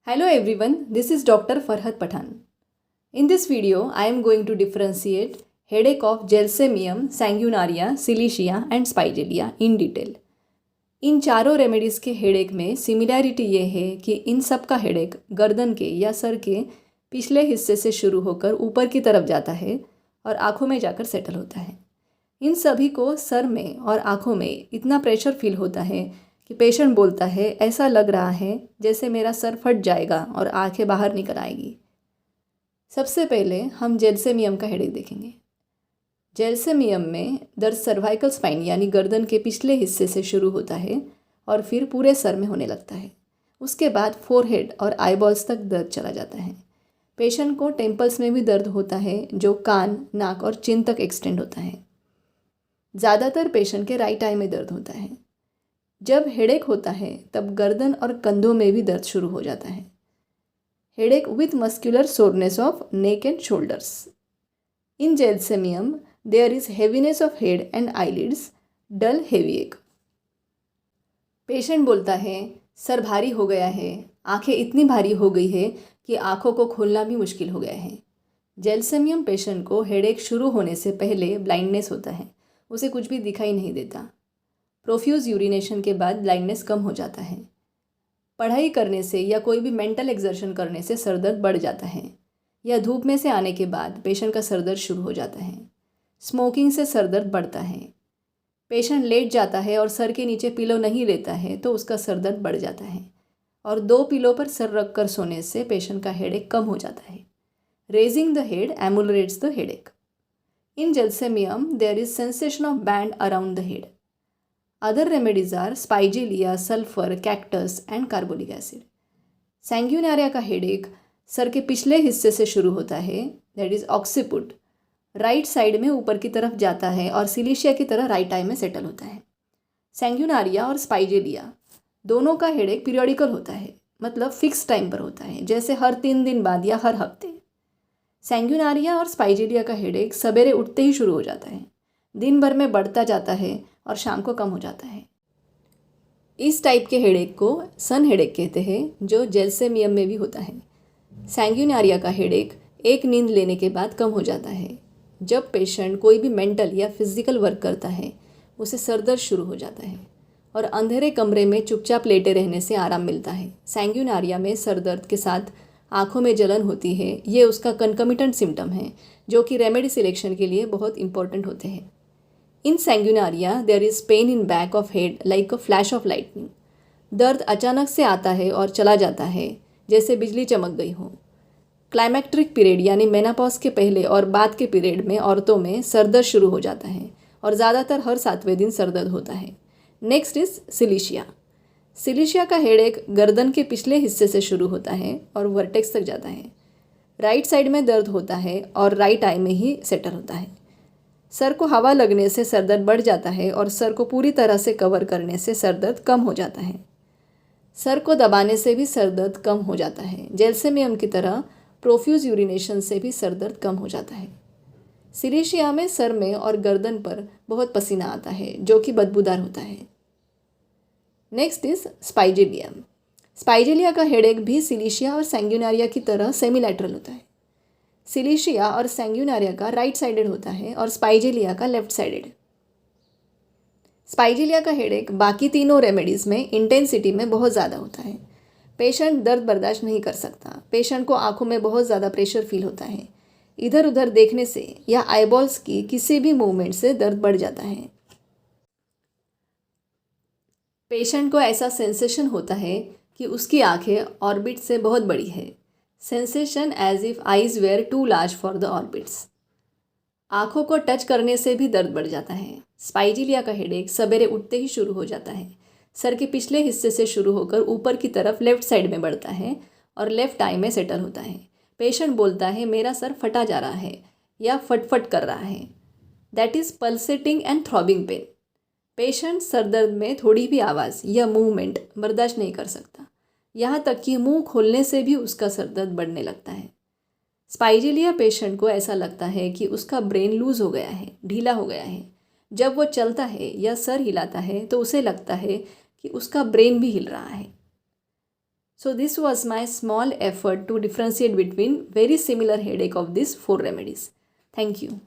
Hello everyone, this is Dr. Farhat Pathan. In this video, I am going to differentiate headache of Gelsemium, sanguinaria, cilicia and spigelia in detail. इन चारों remedies के headache में similarity ये है कि इन सब का headache गर्दन के या सर के पिछले हिस्से से शुरू होकर ऊपर की तरफ जाता है और आँखों में जाकर सेटल होता है। इन सभी को सर में और आँखों में इतना प्रेशर फील होता है कि पेशेंट बोलता है ऐसा लग रहा है जैसे मेरा सर फट जाएगा और आंखें बाहर निकल आएगी। सबसे पहले हम जेल्सेमियम का हेडेक देखेंगे। जेल्सेमियम में दर्द सर्वाइकल स्पाइन यानी गर्दन के पिछले हिस्से से शुरू होता है और फिर पूरे सर में होने लगता है। उसके बाद फोरहेड और आईबॉल्स तक दर्द चला जाता है। पेशेंट को टेम्पल्स में भी दर्द होता है जो कान, नाक और चिन तक एक्सटेंड होता है। ज़्यादातर पेशेंट के राइट आई में दर्द होता है। जब हेडेक होता है तब गर्दन और कंधों में भी दर्द शुरू हो जाता है। Headache with muscular soreness of neck and shoulders. In gelsemium there is heaviness of head and eyelids, dull heavy ache. Patient बोलता है सर भारी हो गया है, आंखें इतनी भारी हो गई है कि आंखों को खोलना भी मुश्किल हो गया है। जेल्सेमियम पेशेंट को हेडेक शुरू होने से पहले ब्लाइंडनेस होता है, उसे कुछ भी दिखाई नहीं देता। प्रोफ्यूज़ यूरिनेशन के बाद ब्लाइंडनेस कम हो जाता है। पढ़ाई करने से या कोई भी मेंटल एक्सर्शन करने से सरदर्द बढ़ जाता है, या धूप में से आने के बाद पेशेंट का सरदर्द शुरू हो जाता है। स्मोकिंग से सरदर्द बढ़ता है। पेशेंट लेट जाता है और सर के नीचे पिलो नहीं लेता है तो उसका सरदर्द बढ़ जाता है, और 2 पिलो पर सर रख कर सोने से पेशेंट का हेडेक कम हो जाता है। Raising the head ameliorates the headache. In gelsemium there is sensation of band around the head. Other remedies are spigelia, sulfur, cactus and carbolic acid. Sanguinaria का हेडेक सर के पिछले हिस्से से शुरू होता है, that is occiput, right side में ऊपर की तरफ जाता है और सिलिशिया की तरह राइट आई में सेटल होता है। सैंग्यूनारिया और स्पाइजेलिया दोनों का हेडेक पीरियोडिकल होता है, मतलब फिक्स टाइम पर होता है, जैसे हर 3 दिन बाद या हर हफ्ते। सैंग्यूनारिया और स्पाइजेलिया का हेडेक सवेरे उठते ही शुरू हो जाता है, दिन भर में बढ़ता जाता है और शाम को कम हो जाता है। इस टाइप के हेडेक को सन हेडेक कहते हैं, जो जेल्सेमियम में भी होता है। सैंग्यूनारिया का हेडेक एक नींद लेने के बाद कम हो जाता है। जब पेशेंट कोई भी मेंटल या फिजिकल वर्क करता है उसे सरदर्द शुरू हो जाता है, और अंधेरे कमरे में चुपचाप लेटे रहने से आराम मिलता है। सैंग्यूनारिया में सरदर्द के साथ आँखों में जलन होती है। ये उसका कंकमिटेंट सिम्टम है जो कि रेमेडी सिलेक्शन के लिए बहुत इंपॉर्टेंट होते हैं। In sanguinaria there is pain in back of head like a flash of lightning. दर्द अचानक से आता है और चला जाता है जैसे बिजली चमक गई हो। क्लाइमैक्ट्रिक पीरियड यानी मेनापॉज के पहले और बाद के पीरियड में औरतों में सरदर्द शुरू हो जाता है, और ज़्यादातर हर 7वें दिन सरदर्द होता है। Next is सिलिशिया। सिलिशिया का हेडेक गर्दन के पिछले हिस्से से शुरू होता है और वर्टेक्स तक जाता है। राइट साइड में दर्द होता है और राइट आई में ही सेटल होता है। सर को हवा लगने से सरदर्द बढ़ जाता है और सर को पूरी तरह से कवर करने से सरदर्द कम हो जाता है। सर को दबाने से भी सरदर्द कम हो जाता है। जेल्सेमियम की तरह प्रोफ्यूज़ यूरिनेशन से भी सरदर्द कम हो जाता है। सिलिशिया में सर में और गर्दन पर बहुत पसीना आता है जो कि बदबूदार होता है। Next is स्पाइजेलियम। स्पाइजेलिया का हेडेक भी सिलिशिया और सैंग्यूनारिया की तरह सेमीलैटरल होता है। सिलिशिया और सैंग्यूनारिया का राइट साइडेड होता है और स्पाइजेलिया का लेफ्ट साइडेड। स्पाइजेलिया का हेडेक बाकी तीनों रेमेडीज़ में इंटेंसिटी में बहुत ज़्यादा होता है। पेशेंट दर्द बर्दाश्त नहीं कर सकता। पेशेंट को आंखों में बहुत ज़्यादा प्रेशर फील होता है। इधर उधर देखने से या आईबॉल्स की किसी भी मूवमेंट से दर्द बढ़ जाता है। पेशेंट को ऐसा सेंसेशन होता है कि उसकी आंखें ऑर्बिट से बहुत बड़ी है। Sensation as if eyes were too large for the orbits. आँखों को टच करने से भी दर्द बढ़ जाता है। स्पाइजेलिया का हेडेक सवेरे उठते ही शुरू हो जाता है। सर के पिछले हिस्से से शुरू होकर ऊपर की तरफ लेफ्ट साइड में बढ़ता है और लेफ्ट आई में सेटल होता है। पेशेंट बोलता है मेरा सर फटा जा रहा है या फटफट कर रहा है, that is pulsating and throbbing pain. Patient सरदर्द में थोड़ी भी आवाज़ या मूवमेंट बर्दाश्त नहीं कर सकता, यहाँ तक कि मुंह खोलने से भी उसका सरदर्द बढ़ने लगता है। स्पाइजेलिया पेशेंट को ऐसा लगता है कि उसका ब्रेन लूज़ हो गया है, ढीला हो गया है। जब वो चलता है या सर हिलाता है तो उसे लगता है कि उसका ब्रेन भी हिल रहा है। So this was my small effort to differentiate between very similar headache of these 4 remedies. Thank you.